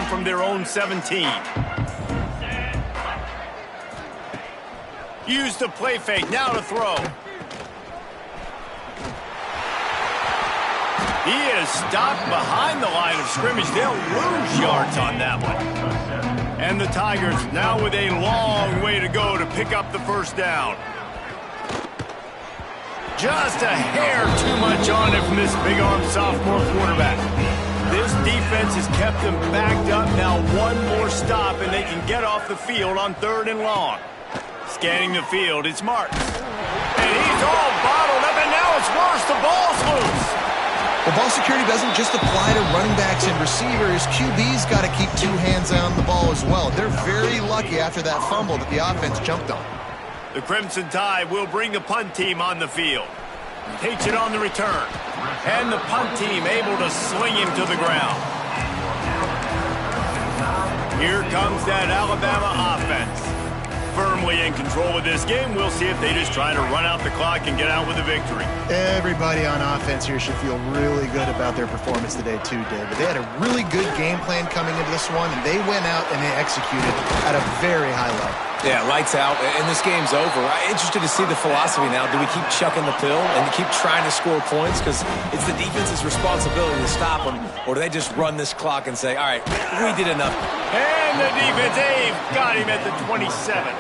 down from their own 17. Use the play fake, now to throw. He is stopped behind the line of scrimmage. They'll lose yards on that one. And the Tigers now with a long way to go to pick up the first down. Just a hair too much on it from this big-armed sophomore quarterback. This defense has kept them backed up. Now one more stop, and they can get off the field on 3rd and long. Scanning the field, it's Marks. And he's all bottled up, and now it's worse. The ball's loose. Well, ball security doesn't just apply to running backs and receivers. QB's got to keep 2 hands on the ball as well. They're very lucky after that fumble that the offense jumped on. The Crimson Tide will bring the punt team on the field. Takes it on the return. And the punt team able to sling him to the ground. Here comes that Alabama offense. Firmly in control of this game. We'll see if they just try to run out the clock and get out with a victory. Everybody on offense here should feel really good about their performance today too, David. They had a really good game plan coming into this one, and they went out and they executed at a very high level. Yeah, lights out, and this game's over. I'm interested to see the philosophy now. Do we keep chucking the pill and keep trying to score points? Because it's the defense's responsibility to stop them. Or do they just run this clock and say, all right, we did enough. And the defense, Abe, got him at the 27.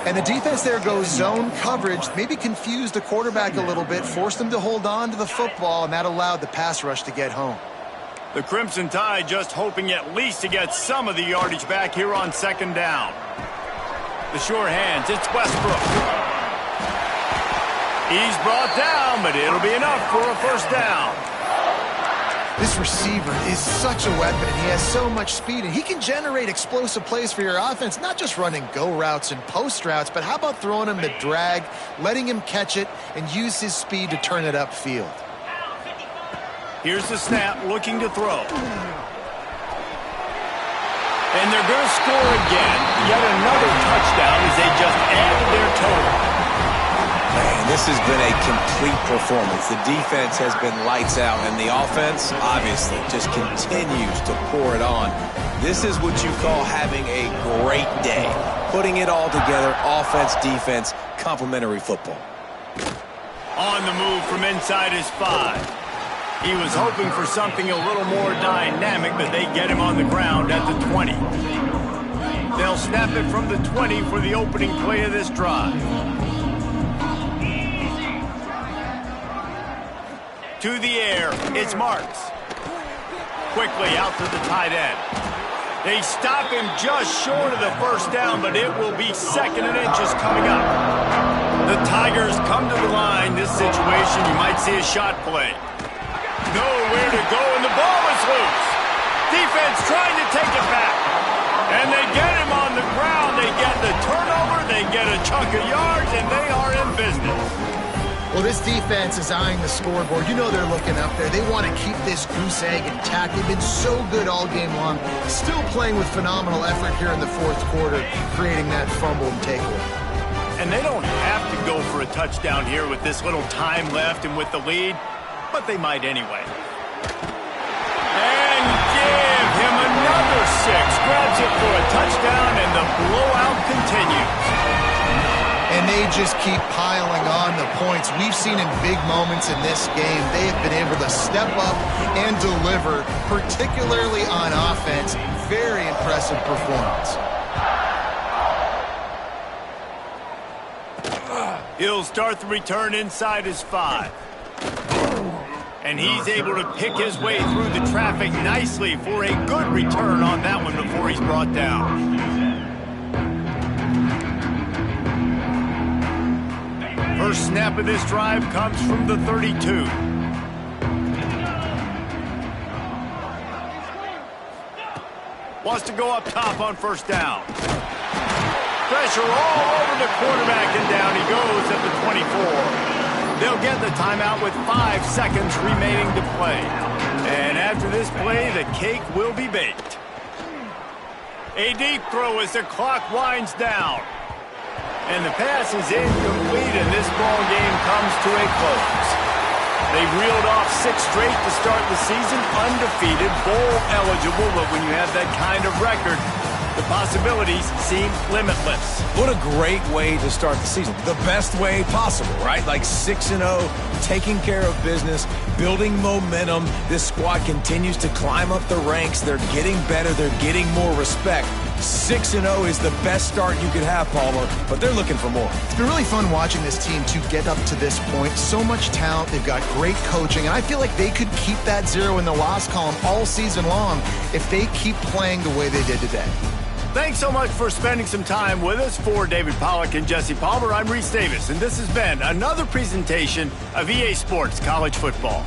And the defense there goes zone coverage, maybe confused the quarterback a little bit, forced him to hold on to the football, and that allowed the pass rush to get home. The Crimson Tide just hoping at least to get some of the yardage back here on 2nd down. The sure hands, it's Westbrook. He's brought down, but it'll be enough for a first down. This receiver is such a weapon. He has so much speed, and he can generate explosive plays for your offense, not just running go routes and post routes, but how about throwing him the drag, letting him catch it, and use his speed to turn it upfield. Here's the snap, looking to throw. And they're going to score again. Yet another touchdown as they just added their total. Man, this has been a complete performance. The defense has been lights out, and the offense, obviously, just continues to pour it on. This is what you call having a great day. Putting it all together, offense, defense, complementary football. On the move from inside his 5. He was hoping for something a little more dynamic, but they get him on the ground at the 20. They'll snap it from the 20 for the opening play of this drive. To the air, it's Marks. Quickly out to the tight end. They stop him just short of the first down, but it will be 2nd and inches coming up. The Tigers come to the line. This situation, you might see a shot play. Nowhere to go, and the ball is loose. Defense trying to take it back. And they get him on the ground. They get the turnover. They get a chunk of yards, and they are in business. Well, this defense is eyeing the scoreboard. You know they're looking up there. They want to keep this goose egg intact. They've been so good all game long. Still playing with phenomenal effort here in the 4th quarter, creating that fumble and takeaway. And they don't have to go for a touchdown here with this little time left and with the lead. But they might anyway. And give him another 6. Grabs it for a touchdown, and the blowout continues. And they just keep piling on the points. We've seen in big moments in this game, they have been able to step up and deliver, particularly on offense. Very impressive performance. He'll start the return inside his 5. And he's able to pick his way through the traffic nicely for a good return on that one before he's brought down. First snap of this drive comes from the 32. Wants to go up top on first down. Pressure all over the quarterback, and down he goes at the 24. They'll get the timeout with 5 seconds remaining to play. And after this play, the cake will be baked. A deep throw as the clock winds down. And the pass is incomplete, and this ball game comes to a close. They've reeled off 6 straight to start the season, undefeated, bowl eligible, but when you have that kind of record, the possibilities seem limitless. What a great way to start the season. The best way possible, right? Like 6-0, taking care of business, building momentum. This squad continues to climb up the ranks. They're getting better. They're getting more respect. 6-0 is the best start you could have, Palmer, but they're looking for more. It's been really fun watching this team to get up to this point. So much talent. They've got great coaching, and I feel like they could keep that 0 in the loss column all season long if they keep playing the way they did today. Thanks so much for spending some time with us. For David Pollack and Jesse Palmer, I'm Reese Davis, and this has been another presentation of EA Sports College Football.